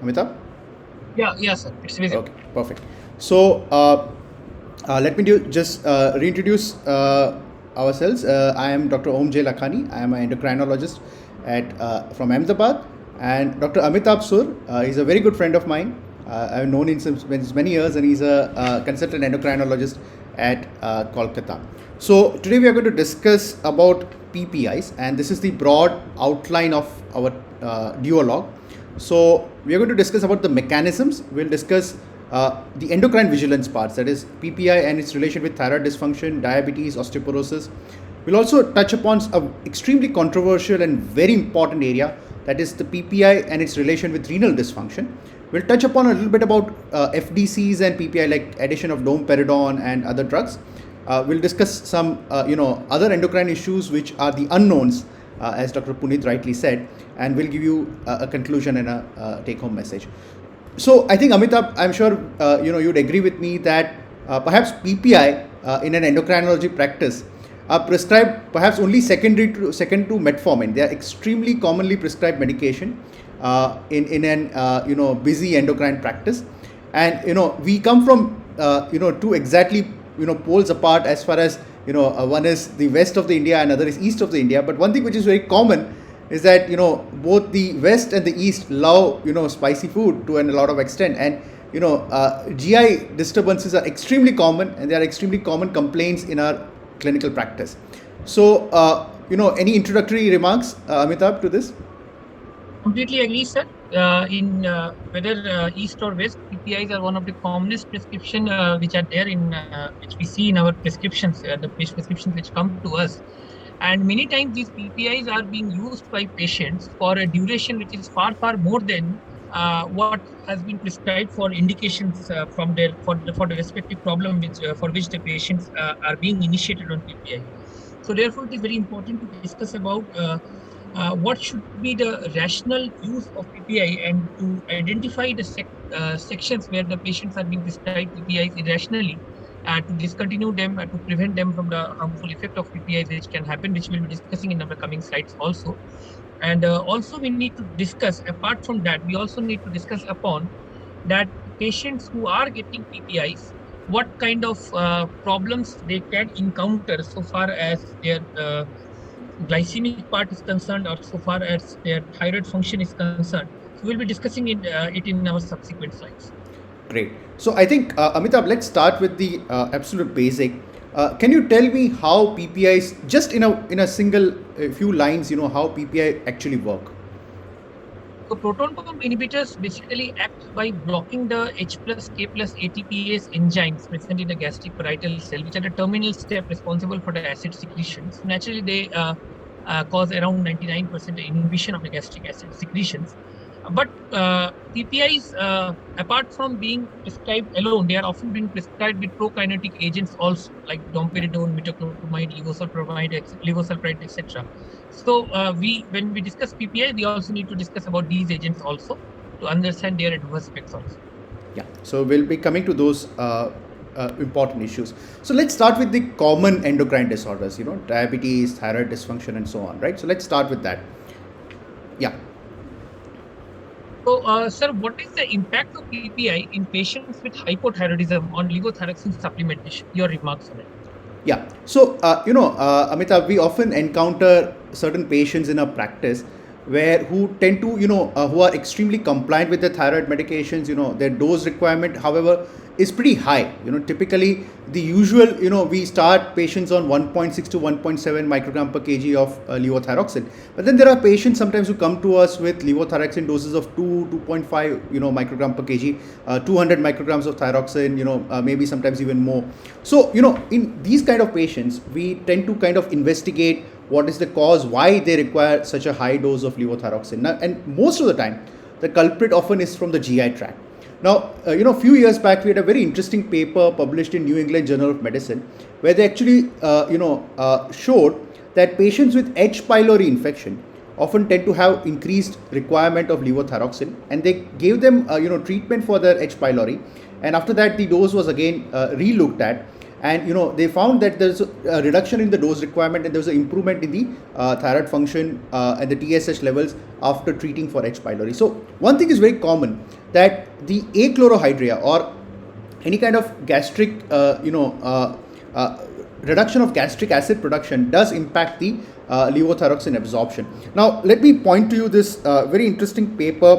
Amitabh? Yeah, sir. It's visible. Okay, perfect. So let me just reintroduce ourselves. I am Dr. Om J. Lakhani. I am an endocrinologist from Ahmedabad, and Dr. Amitabh Sur is a very good friend of mine. I've known him since many years, and he's a consultant endocrinologist at Kolkata. So today we are going to discuss about PPIs, and this is the broad outline of our duologue. So we are going to discuss about the mechanisms. We'll discuss the endocrine vigilance parts, that is PPI and its relation with thyroid dysfunction, diabetes, osteoporosis. We'll also touch upon an extremely controversial and very important area, that is the PPI and its relation with renal dysfunction. We'll touch upon a little bit about FDCs and PPI, like addition of domperidone and other drugs. We'll discuss some other endocrine issues which are the unknowns, as Dr. Puneet rightly said, and we'll give you a conclusion and a take-home message. So I think Amitabh, I'm sure you'd agree with me that perhaps PPI in an endocrinology practice are prescribed perhaps only second to metformin. They are extremely commonly prescribed medication in an busy endocrine practice, and we come from two exactly poles apart as far as one is the west of the India and other is east of the India. But one thing which is very common is that both the west and the east love spicy food to a lot of extent, and GI disturbances are extremely common, and they are extremely common complaints in our clinical practice. So any introductory remarks, Amitabh, to this? Completely agree, sir. In whether east or west, PPIs are one of the commonest prescription which are there in which we see in our prescriptions, the prescriptions which come to us. And many times these PPIs are being used by patients for a duration which is far more than what has been prescribed for indications from their for the respective problem which for which the patients are being initiated on PPI. So therefore, it is very important to discuss about what should be the rational use of PPI and to identify the sections where the patients are being prescribed PPIs irrationally, to discontinue them, to prevent them from the harmful effect of PPIs which can happen, which we'll be discussing in our coming slides also. And also we need to discuss, apart from that, we also need to discuss upon that patients who are getting PPIs, what kind of problems they can encounter so far as their glycemic part is concerned or so far as their thyroid function is concerned. So we'll be discussing it in our subsequent slides. Great. So I think Amitabh, let's start with the absolute basic. Can you tell me how PPIs, just in a single few lines, how PPI actually work? So proton pump inhibitors basically act by blocking the H plus K plus ATPase enzymes present in the gastric parietal cell, which are the terminal step responsible for the acid secretions. Naturally, they cause around 99% inhibition of the gastric acid secretions. But PPIs, apart from being prescribed alone, they are often being prescribed with prokinetic agents also, like domperidone, metoclopramide, levosulpiride, etc. So when we discuss PPI, we also need to discuss about these agents also to understand their adverse effects also. Yeah. So we'll be coming to those important issues. So let's start with the common endocrine disorders, diabetes, thyroid dysfunction, and so on, right? So let's start with that. Yeah. So, sir, what is the impact of PPI in patients with hypothyroidism on levothyroxine supplementation? Your remarks on it. Yeah. So, Amitabh, we often encounter certain patients in our practice who tend to, who are extremely compliant with the thyroid medications. Their dose requirement, however, is pretty high. Typically the usual, we start patients on 1.6 to 1.7 microgram per kg of levothyroxine. But then there are patients sometimes who come to us with levothyroxine doses of 2.5, microgram per kg, 200 micrograms of thyroxine, maybe sometimes even more. So, in these kind of patients, we tend to kind of investigate what is the cause, why they require such a high dose of levothyroxine. Now, and most of the time, the culprit often is from the GI tract. Now, a few years back, we had a very interesting paper published in New England Journal of Medicine, where they actually, showed that patients with H. pylori infection often tend to have increased requirement of levothyroxine, and they gave them, treatment for their H. pylori, and after that, the dose was again re-looked at, and they found that there's a reduction in the dose requirement, and there's an improvement in the thyroid function and the TSH levels after treating for H. pylori. So one thing is very common, that the achlorohydria or any kind of gastric reduction of gastric acid production does impact the levothyroxine absorption. Now let me point to you this very interesting paper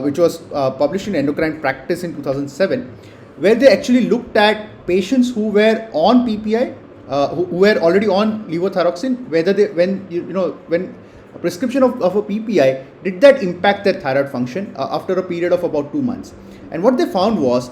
which was published in Endocrine Practice in 2007, where they actually looked at patients who were on PPI, who were already on levothyroxine, whether they, when a prescription of a PPI, did that impact their thyroid function after a period of about 2 months. And what they found was,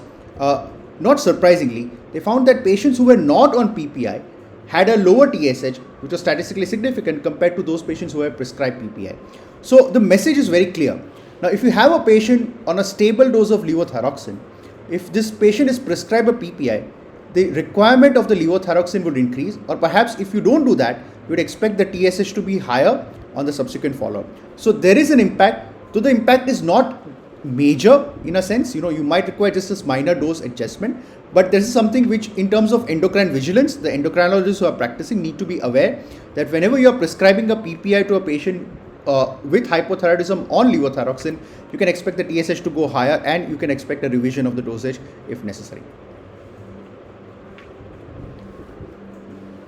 not surprisingly, they found that patients who were not on PPI had a lower TSH, which was statistically significant compared to those patients who were prescribed PPI. So the message is very clear. Now, if you have a patient on a stable dose of levothyroxine, if this patient is prescribed a PPI, the requirement of the levothyroxine would increase, or perhaps if you don't do that, you would expect the TSH to be higher on the subsequent follow-up. So there is an impact, though the impact is not major in a sense. You might require just this minor dose adjustment, but this is something which, in terms of endocrine vigilance, the endocrinologists who are practicing need to be aware that whenever you are prescribing a PPI to a patient with hypothyroidism on levothyroxine, you can expect the TSH to go higher, and you can expect a revision of the dosage if necessary.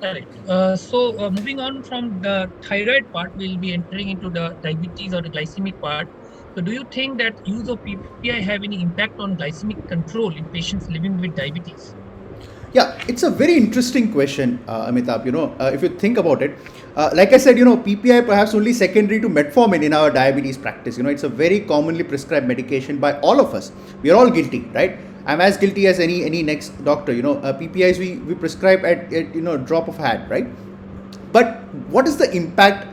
Correct. So moving on from the thyroid part, we'll be entering into the diabetes or the glycemic part. So do you think that use of PPI have any impact on glycemic control in patients living with diabetes? Yeah, it's a very interesting question, Amitabh. If you think about it, like I said, PPI perhaps only secondary to metformin in our diabetes practice. It's a very commonly prescribed medication by all of us. We are all guilty, right? I'm as guilty as any next doctor. PPIs we prescribe at drop of a hat, right? But what is the impact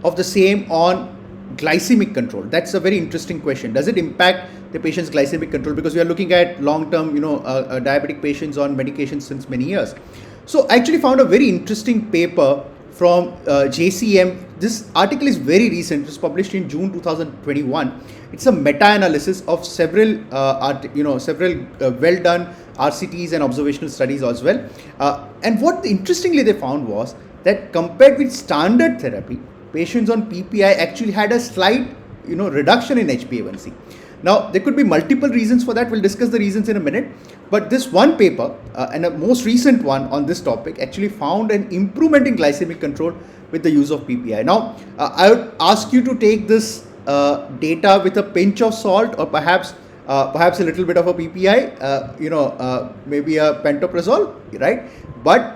of the same on glycemic control? That's a very interesting question. Does it impact the patient's glycemic control? Because we are looking at long-term, diabetic patients on medication since many years. So I actually found a very interesting paper from JCM. This article is very recent. It was published in June 2021. It's a meta-analysis of several well-done RCTs and observational studies as well. And what interestingly they found was that compared with standard therapy, patients on PPI actually had a slight, reduction in HbA1c. Now, there could be multiple reasons for that. We'll discuss the reasons in a minute. But this one paper, and a most recent one on this topic, actually found an improvement in glycemic control with the use of PPI. Now, I would ask you to take this data with a pinch of salt, or perhaps a little bit of a PPI, maybe a pantoprazole, right? But,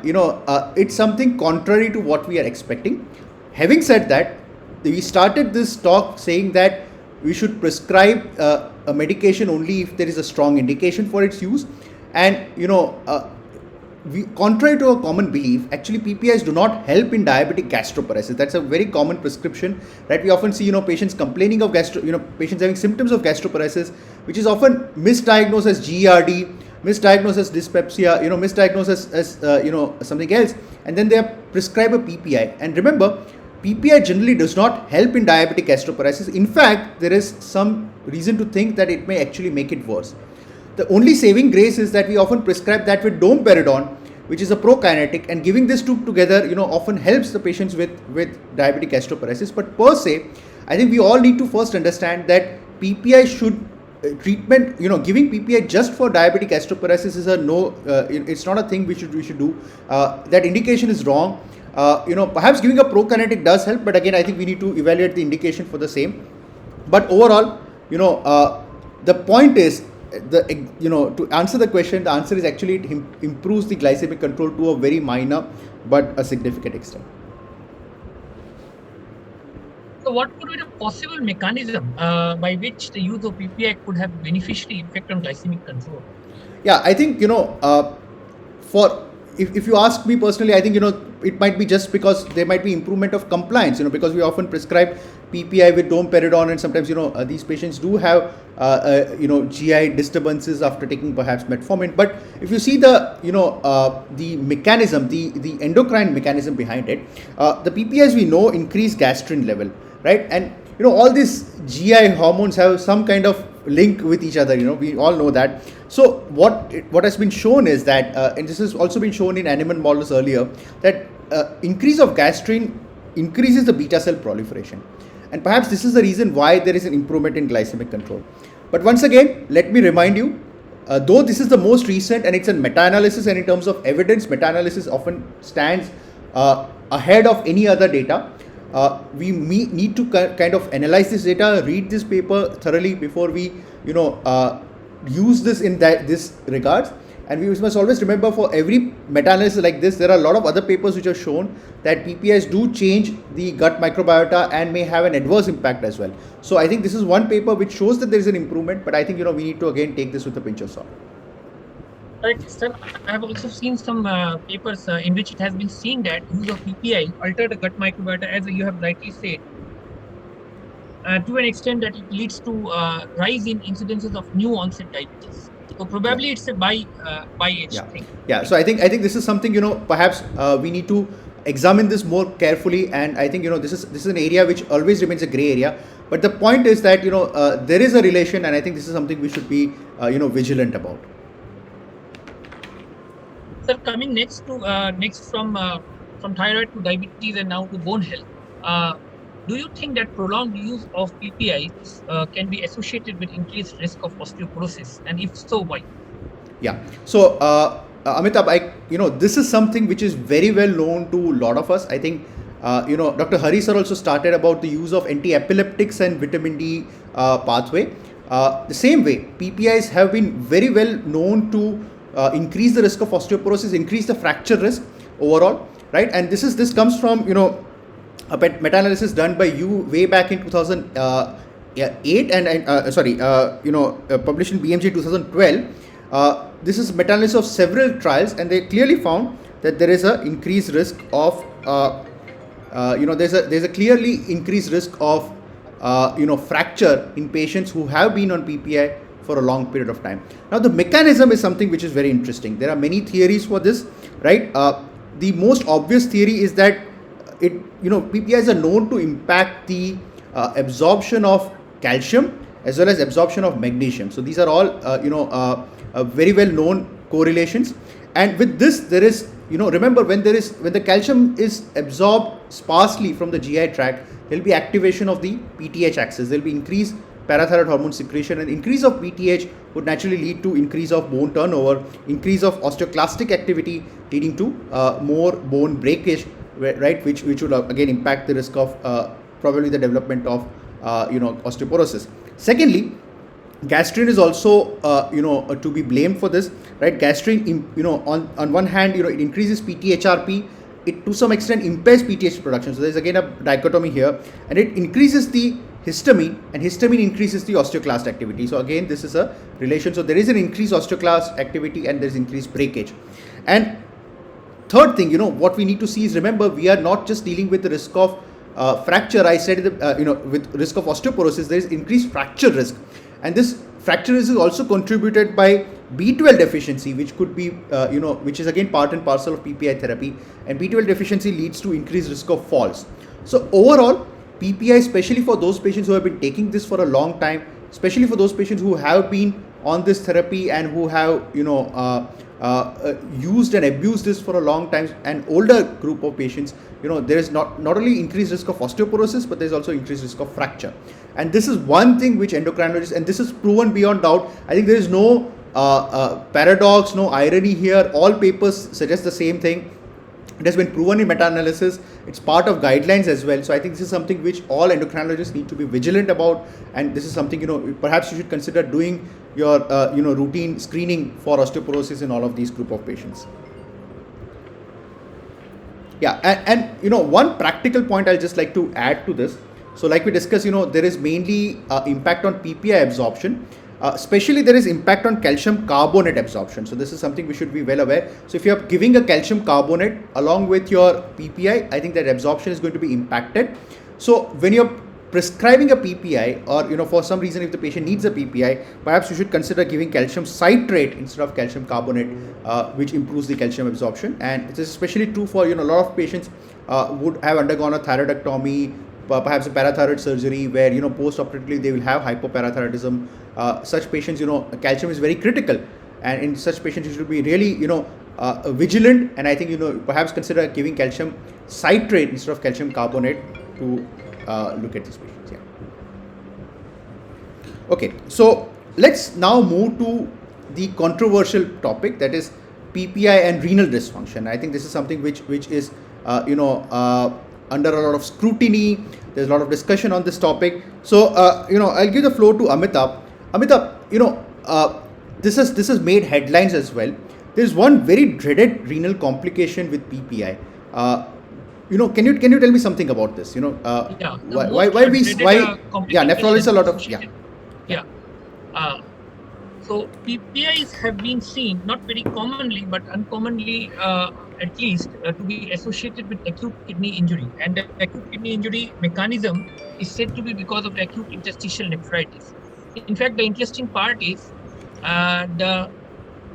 it's something contrary to what we are expecting. Having said that, we started this talk saying that we should prescribe a medication only if there is a strong indication for its use. And, contrary to a common belief, actually PPIs do not help in diabetic gastroparesis. That's a very common prescription, right? We often see, patients complaining of patients having symptoms of gastroparesis, which is often misdiagnosed as GERD, misdiagnosed as dyspepsia, misdiagnosed as something else, and then they are prescribed a PPI. And remember, PPI generally does not help in diabetic gastroparesis. In fact, there is some reason to think that it may actually make it worse. The only saving grace is that we often prescribe that with domperidone, which is a prokinetic, and giving this two together, often helps the patients with diabetic gastroparesis. But per se, I think we all need to first understand that PPI should treatment, giving PPI just for diabetic gastroparesis is a no. It's not a thing we should do. That indication is wrong. Perhaps giving a prokinetic does help, but again, I think we need to evaluate the indication for the same. But overall, the point is, to answer the question, the answer is actually it improves the glycemic control to a very minor but a significant extent. So what could be the possible mechanism by which the use of PPI could have beneficial effect on glycemic control? Yeah, I think, if you ask me personally, I think, it might be just because there might be improvement of compliance, because we often prescribe PPI with domperidone, and sometimes, these patients do have, GI disturbances after taking perhaps metformin. But if you see the, the mechanism, the endocrine mechanism behind it, the PPIs we know increase gastrin level, right? And, all these GI hormones have some kind of link with each other. We all know that. So what has been shown is that, and this has also been shown in animal models earlier, that increase of gastrin increases the beta cell proliferation, and perhaps this is the reason why there is an improvement in glycemic control. But once again, let me remind you, though this is the most recent and it's a meta-analysis, and in terms of evidence, meta-analysis often stands ahead of any other data. We need to kind of analyze this data, read this paper thoroughly before we use this in this regards. And we must always remember, for every meta-analysis like this, there are a lot of other papers which have shown that PPIs do change the gut microbiota and may have an adverse impact as well. So I think this is one paper which shows that there is an improvement, but I think we need to again take this with a pinch of salt. Right, sir. I have also seen some papers in which it has been seen that use of PPI alter the gut microbiota, as you have rightly said, to an extent that it leads to rise in incidences of new onset diabetes. So probably it's a by age thing. Yeah. So I think this is something perhaps we need to examine this more carefully, and I think this is an area which always remains a gray area. But the point is that there is a relation, and I think this is something we should be vigilant about. Sir, coming next from thyroid to diabetes and now to bone health, do you think that prolonged use of PPIs can be associated with increased risk of osteoporosis, and if so, why? Yeah. So Amitabh, this is something which is very well known to a lot of us. I think Dr. Hari sir also started about the use of anti-epileptics and vitamin D pathway. The same way, PPIs have been very well known to increase the risk of osteoporosis, increase the fracture risk overall, right? And this comes from a meta-analysis done by you way back in 2008 and published in BMJ 2012. This is meta-analysis of several trials, and they clearly found that there is a increased risk of there's a clearly increased risk of fracture in patients who have been on PPI for a long period of time. Now, the mechanism is something which is very interesting. There are many theories for this, right? The most obvious theory is that PPIs are known to impact the absorption of calcium as well as absorption of magnesium. So these are all very well known correlations. And with this, there is remember, when the calcium is absorbed sparsely from the GI tract, there will be activation of the PTH axis. There will be increased parathyroid hormone secretion, and increase of PTH would naturally lead to increase of bone turnover, increase of osteoclastic activity, leading to more bone breakage, right, which would again impact the risk of probably the development of osteoporosis. Secondly, gastrin is also to be blamed for this, right? Gastrin, on one hand, it increases PTHRP. It to some extent impairs PTH production. So there's again a dichotomy here, and it increases the histamine, and histamine increases the osteoclast activity. So again, this is a relation. So there is an increased osteoclast activity and there is increased breakage. And third thing, what we need to see is, remember, we are not just dealing with the risk of fracture. I said, with risk of osteoporosis, there is increased fracture risk. And this fracture risk is also contributed by B12 deficiency, which could be, which is again part and parcel of PPI therapy. And B12 deficiency leads to increased risk of falls. So overall, PPI, especially for those patients who have been taking this for a long time, especially for those patients who have been on this therapy and who have, used and abused this for a long time, and older group of patients, there is not only increased risk of osteoporosis, but there is also increased risk of fracture. And this is one thing which endocrinologists, and this is proven beyond doubt. I think there is no paradox, no irony here. All papers suggest the same thing. It has been proven in meta-analysis. It's part of guidelines as well. So I think this is something which all endocrinologists need to be vigilant about. And this is something, perhaps you should consider doing your, routine screening for osteoporosis in all of these group of patients. Yeah, and one practical point I'll just like to add to this. So like we discussed, there is mainly impact on PPI absorption. Especially there is impact on calcium carbonate absorption. So this is something we should be well aware. So if you are giving a calcium carbonate along with your PPI, I think that absorption is going to be impacted. So when you're prescribing a PPI, or for some reason if the patient needs a PPI, perhaps you should consider giving calcium citrate instead of calcium carbonate, which improves the calcium absorption. And it is especially true for a lot of patients would have undergone a thyroidectomy, perhaps a parathyroid surgery where post-operatively they will have hypoparathyroidism. Such patients, calcium is very critical, and in such patients you should be really vigilant, and I think perhaps consider giving calcium citrate instead of calcium carbonate to look at these patients. Yeah. Okay, so let's now move to the controversial topic, that is PPI and renal dysfunction. I think this is something which is under a lot of scrutiny. There's a lot of discussion on this topic. So I'll give the floor to Amitabh. Amitabh, this has made headlines as well. There's one very dreaded renal complication with PPI. Can you tell me something about this? Yeah, Why nephrologists a lot of yeah. So PPIs have been seen, not very commonly, but uncommonly at least, to be associated with acute kidney injury. And the acute kidney injury mechanism is said to be because of acute interstitial nephritis. In fact, the interesting part is the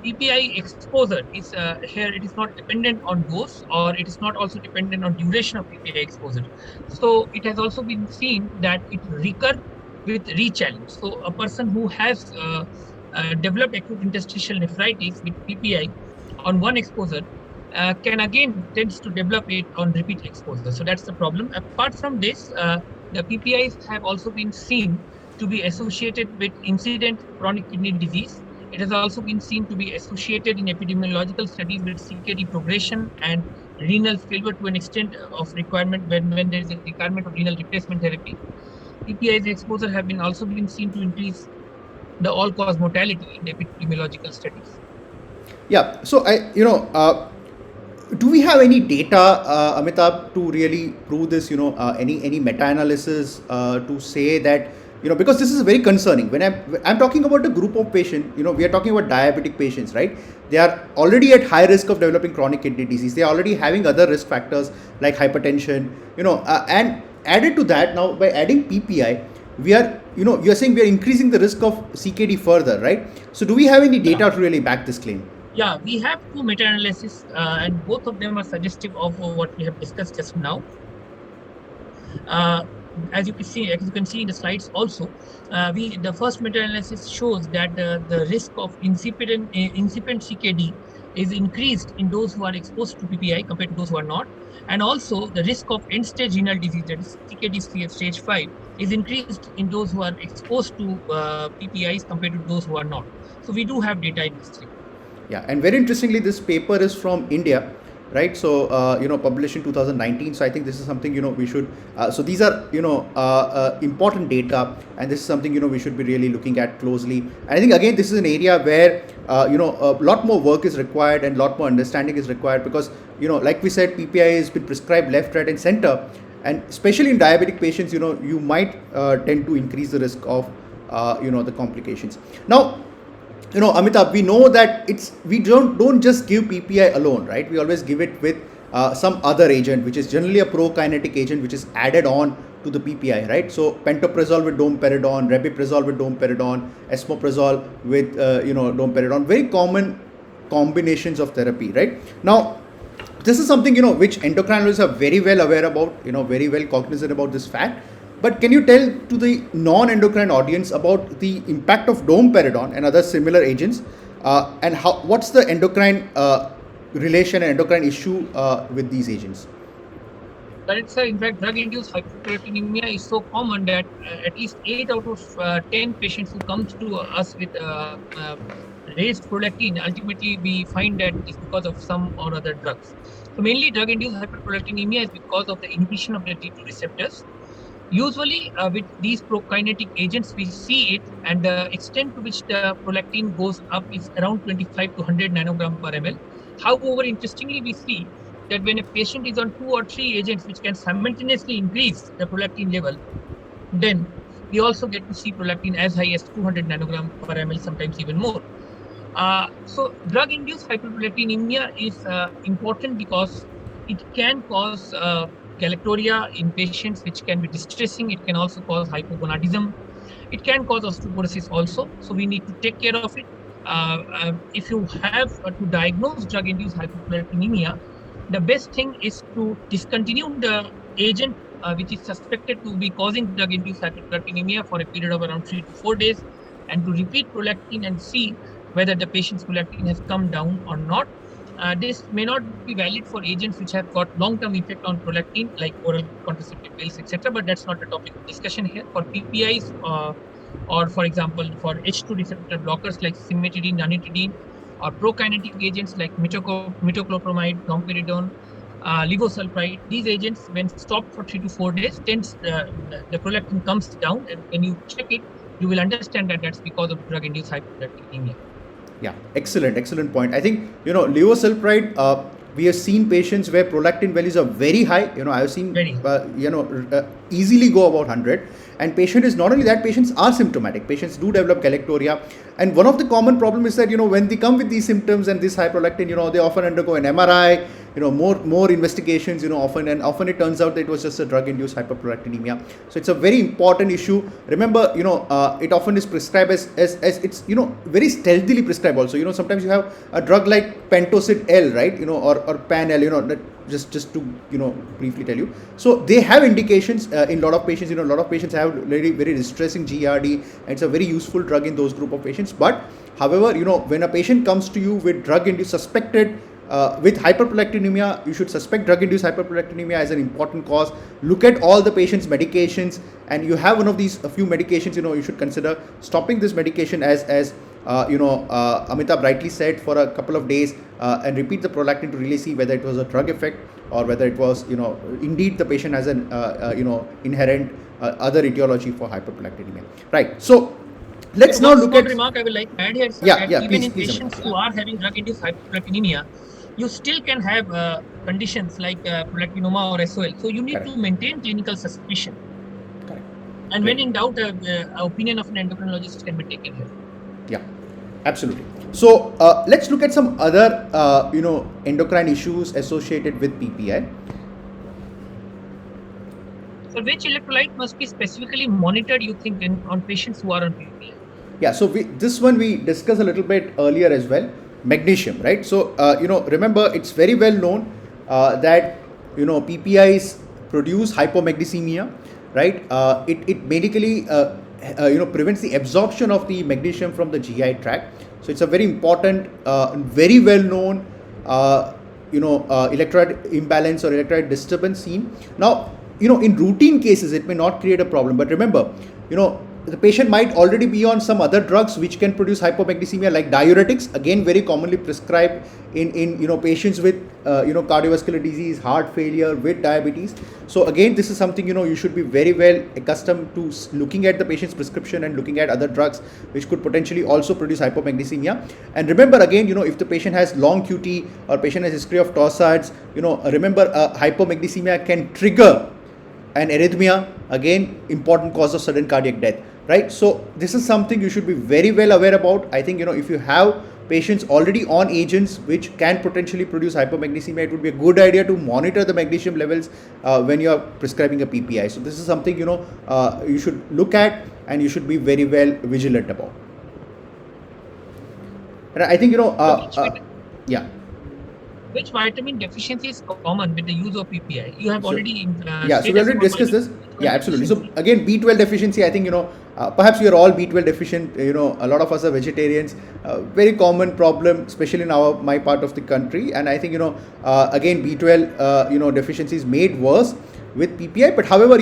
PPI exposure is here. It is not dependent on dose, or it is not also dependent on duration of PPI exposure. So it has also been seen that it recurs with rechallenge. So a person who has developed acute interstitial nephritis with PPI on one exposure can again tends to develop it on repeat exposure. So that's the problem. Apart from this, the PPIs have also been seen to be associated with incident chronic kidney disease. It has also been seen to be associated in epidemiological studies with CKD progression and renal failure to an extent of requirement when there is a requirement of renal replacement therapy. PPI's exposure have been also been seen to increase the all-cause mortality in epidemiological studies. Yeah. So do we have any data, Amitabh, to really prove this? Any meta-analysis to say that because this is very concerning. When I'm talking about a group of patients, we are talking about diabetic patients, right? They are already at high risk of developing chronic kidney disease. They are already having other risk factors like hypertension, and added to that, now by adding PPI, we are, you're saying we are increasing the risk of CKD further, right? So do we have any data to really back this claim? Yeah, we have two meta-analyses, and both of them are suggestive of what we have discussed just now. As you can see in the slides also, the first meta-analysis shows that the risk of incipient CKD is increased in those who are exposed to PPI compared to those who are not, and also the risk of end-stage renal disease, that is CKD stage 5, is increased in those who are exposed to PPIs compared to those who are not. So we do have data in this thing. Yeah, and very interestingly, this paper is from India, right? So published in 2019. So I think this is something we should. So these are important data, and this is something we should be really looking at closely. And I think again this is an area where a lot more work is required and a lot more understanding is required, because like we said, PPI has been prescribed left, right, and center, and especially in diabetic patients, you might tend to increase the risk of the complications. Now, Amitabh, we know that we don't just give PPI alone, right? We always give it with some other agent, which is generally a prokinetic agent, which is added on to the PPI, right? So pantoprazole with domperidone, rabeprazole with domperidone, esomeprazole with domperidone, very common combinations of therapy, right? Now, this is something which endocrinologists are very well aware about, very well cognizant about this fact. But can you tell to the non-endocrine audience about the impact of domperidone and other similar agents, and what's the endocrine relation and endocrine issue with these agents? Correct, sir. In fact, drug-induced hyperprolactinemia is so common that at least 8 out of 10 patients who come to us with raised prolactin, ultimately we find that it's because of some or other drugs. So mainly drug-induced hyperprolactinemia is because of the inhibition of the T2 receptors. Usually with these prokinetic agents, we see it, and the extent to which the prolactin goes up is around 25 to 100 nanogram per ml. However, interestingly, we see that when a patient is on 2 or 3 agents which can simultaneously increase the prolactin level, then we also get to see prolactin as high as 200 nanogram per ml, sometimes even more. So drug-induced hyperprolactinemia is important because it can cause galactorrhea in patients, which can be distressing. It can also cause hypogonadism. It can cause osteoporosis also. So we need to take care of it. If you have to diagnose drug-induced hyperprolactinemia, the best thing is to discontinue the agent which is suspected to be causing drug-induced hyperprolactinemia for a period of around 3 to 4 days, and to repeat prolactin and see whether the patient's prolactin has come down or not. This may not be valid for agents which have got long-term effect on prolactin, like oral contraceptive pills, etc. But that's not the topic of discussion here. For PPIs, or for example, for H2 receptor blockers like cimetidine, ranitidine, or prokinetic agents like metoclopramide, domperidone, levosulfide, these agents, when stopped for 3 to 4 days, tends the prolactin comes down, and when you check it, you will understand that that's because of drug-induced hyperprolactinemia. Yeah, excellent point. I think, levosulfide, we have seen patients where prolactin values are very high. I have seen, easily go about 100. And patient is not only that, patients are symptomatic. Patients do develop galactorrhea. And one of the common problem is that, when they come with these symptoms and this high prolactin, they often undergo an MRI, more investigations, often it turns out that it was just a drug-induced hyperprolactinemia. So it's a very important issue. Remember, it often is prescribed as it's, very stealthily prescribed also. Sometimes you have a drug like Pentocid L, right? Or Pan L, that just to, briefly tell you. So they have indications in a lot of patients. A lot of patients have very, very distressing GERD, and it's a very useful drug in those group of patients. But however, when a patient comes to you with drug-induced suspected with hyperprolactinemia, you should suspect drug-induced hyperprolactinemia as an important cause. Look at all the patient's medications, and you have one of these a few medications. You should consider stopping this medication as Amitabh rightly said, for a couple of days, and repeat the prolactin to really see whether it was a drug effect or whether it was indeed the patient has an inherent other etiology for hyperprolactinemia. Right. So let's now look at remark I would like to add here. Even in patients who are having drug-induced hyperprolactinemia, you still can have conditions like prolactinoma or SOL. So you need to maintain clinical suspicion. Correct. And when in doubt, opinion of an endocrinologist can be taken here. Yeah, absolutely. So let's look at some other endocrine issues associated with PPI. So which electrolyte must be specifically monitored, you think, on patients who are on PPI? Yeah, so this one we discussed a little bit earlier as well. Magnesium, right? So remember, it's very well known that PPIs produce hypomagnesemia, right? It medically prevents the absorption of the magnesium from the GI tract. So it's a very important, very well known electrolyte imbalance or electrolyte disturbance seen. Now, in routine cases it may not create a problem, but remember, the patient might already be on some other drugs which can produce hypomagnesemia, like diuretics, again very commonly prescribed in patients with cardiovascular disease, heart failure, with diabetes. So again, this is something you should be very well accustomed to looking at the patient's prescription and looking at other drugs which could potentially also produce hypomagnesemia. And remember again, if the patient has long QT or patient has history of torsades, remember hypomagnesemia can trigger an arrhythmia, again important cause of sudden cardiac death, right? So this is something you should be very well aware about. I think if you have patients already on agents which can potentially produce hypomagnesemia, it would be a good idea to monitor the magnesium levels when you are prescribing a PPI. So this is something you should look at and you should be very well vigilant about. And I think yeah. Which vitamin deficiency is common with the use of PPI? You have already so we already discussed this. Yeah, absolutely. So again, B12 deficiency, I think perhaps we are all B12 deficient. A lot of us are vegetarians. Very common problem, especially in my part of the country. And I think again, B12 deficiency is made worse with PPI. But however,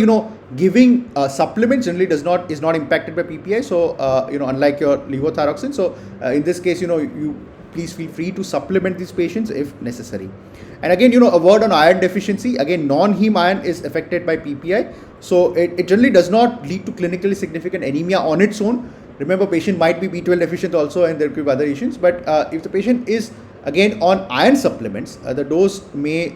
giving supplements generally is not impacted by PPI. So unlike your levothyroxine. So in this case, you please feel free to supplement these patients if necessary. And again, a word on iron deficiency. Again, non-heme iron is affected by PPI. So it generally does not lead to clinically significant anemia on its own. Remember, patient might be B12 deficient also, and there could be other issues. But if the patient is again on iron supplements, the dose may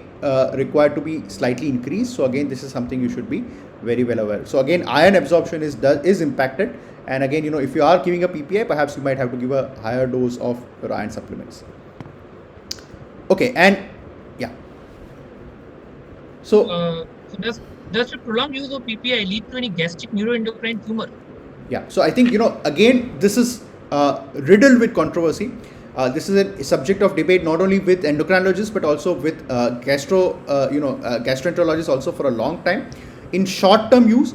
require to be slightly increased. So again, this is something you should be very well aware. So again, iron absorption is impacted. And again, if you are giving a PPI, perhaps you might have to give a higher dose of your iron supplements. Okay, and yeah. So does the prolonged use of PPI lead to any gastric neuroendocrine tumor? Yeah. So I think again, this is riddled with controversy. This is a subject of debate not only with endocrinologists but also with gastroenterologists also for a long time. in short-term use,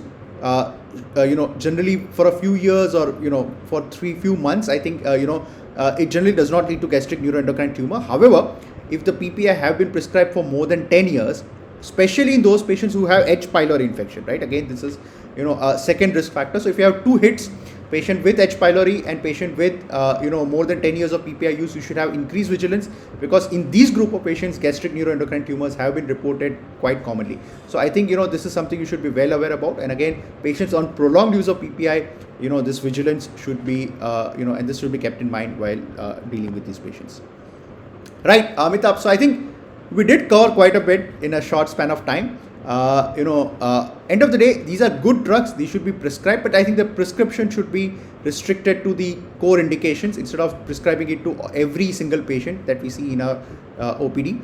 generally for a few years or for few months, I think it generally does not lead to gastric neuroendocrine tumor. However, if the PPI have been prescribed for more than 10 years, especially in those patients who have H. pylori infection, right? Again, this is a second risk factor. So if you have two hits, patient with H. pylori and patient with more than 10 years of PPI use, you should have increased vigilance, because in these group of patients, gastric neuroendocrine tumors have been reported quite commonly. So I think this is something you should be well aware about. And again, patients on prolonged use of PPI, this vigilance should be and this should be kept in mind while dealing with these patients. Right, Amitabh. So I think we did cover quite a bit in a short span of time. End of the day, these are good drugs. These should be prescribed, but I think the prescription should be restricted to the core indications instead of prescribing it to every single patient that we see in our OPD.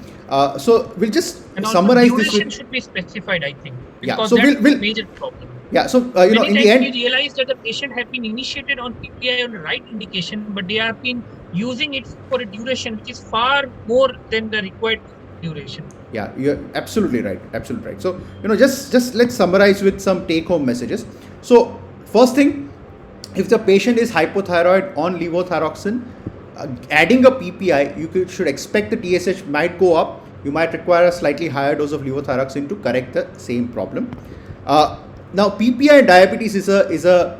So we'll just summarize this. Duration should be specified, I think. Yeah. So that's a major problem. Yeah. So in the end, we realize that the patient have been initiated on PPI on the right indication, but they have been using it for a duration which is far more than the required duration. Yeah, you're absolutely right. Absolutely right. So, just let's summarize with some take-home messages. So, first thing, if the patient is hypothyroid on levothyroxine, adding a PPI, you should expect the TSH might go up. You might require a slightly higher dose of levothyroxine to correct the same problem. Now, PPI diabetes is an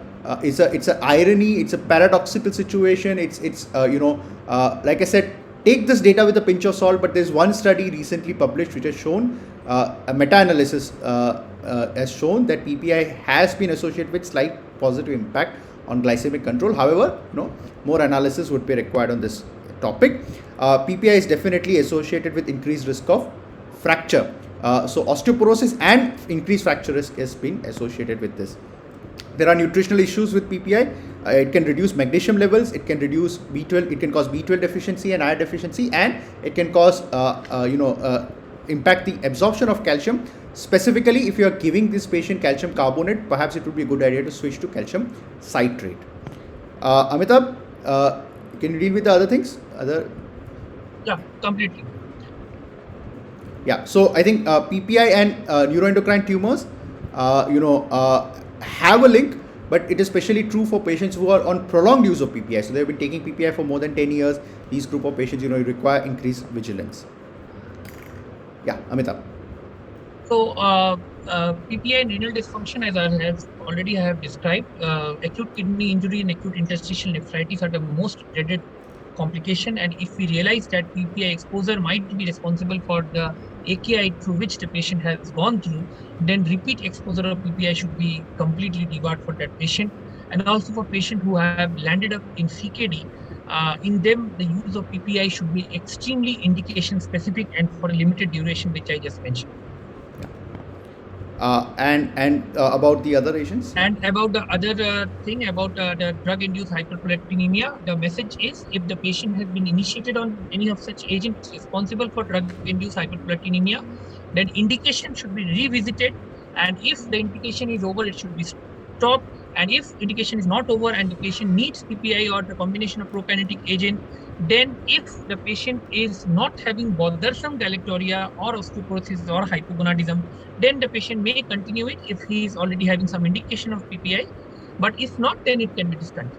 irony. It's a paradoxical situation. It's like I said, take this data with a pinch of salt, but there's one study recently published which has shown, a meta-analysis has shown that PPI has been associated with slight positive impact on glycemic control. However, more analysis would be required on this topic. PPI is definitely associated with increased risk of fracture. So osteoporosis and increased fracture risk has been associated with this. There are nutritional issues with PPI. It can reduce magnesium levels. It can reduce B12. It can cause B12 deficiency and iron deficiency, and it can cause impact the absorption of calcium. Specifically, if you are giving this patient calcium carbonate, perhaps it would be a good idea to switch to calcium citrate. Amitabh, can you deal with the other things? Yeah, completely. Yeah. So I think PPI and neuroendocrine tumors, have a link, but it is especially true for patients who are on prolonged use of PPI. So they've been taking PPI for more than 10 years. These group of patients, require increased vigilance. Yeah, Amitabh. So PPI and renal dysfunction, as I have described, acute kidney injury and acute interstitial nephritis are the most dreaded complication. And if we realize that PPI exposure might be responsible for the AKI through which the patient has gone through, then repeat exposure of PPI should be completely debarred for that patient. And also for patients who have landed up in CKD, in them the use of PPI should be extremely indication specific and for a limited duration, which I just mentioned. And about the other agents? And about the other thing about the drug-induced hyperprolactinemia, the message is if the patient has been initiated on any of such agents responsible for drug-induced hyperprolactinemia, then indication should be revisited. And if the indication is over, it should be stopped. And if indication is not over and the patient needs PPI or the combination of prokinetic agent, then if the patient is not having bothersome galactorrhea or osteoporosis or hypogonadism, then the patient may continue it if he is already having some indication of PPI. But if not, then it can be discontinued.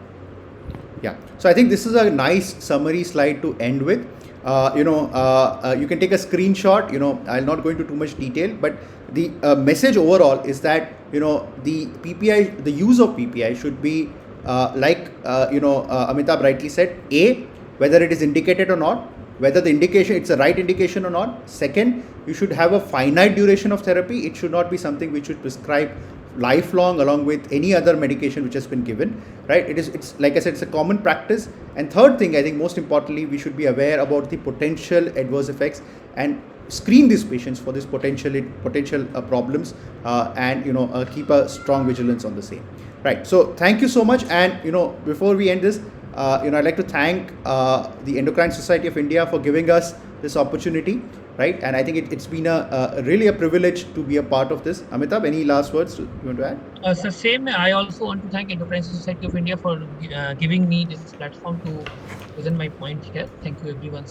Yeah. So I think this is a nice summary slide to end with. You can take a screenshot. I'll not go into too much detail, but the message overall is that the PPI, the use of PPI should be Amitabh rightly said. A, whether it is indicated or not, whether the indication, it's a right indication or not. Second, you should have a finite duration of therapy. It should not be something which should prescribe lifelong along with any other medication which has been given, right? It's like I said, it's a common practice. And third thing, I think most importantly, we should be aware about the potential adverse effects and screen these patients for these potential problems, and keep a strong vigilance on the same, right? So thank you so much. And before we end this, I'd like to thank the Endocrine Society of India for giving us this opportunity, right? And I think it's been really a privilege to be a part of this. Amitabh, any last words you want to add? So same, I also want to thank Endocrine Society of India for giving me this platform to present my point here. Thank you everyone.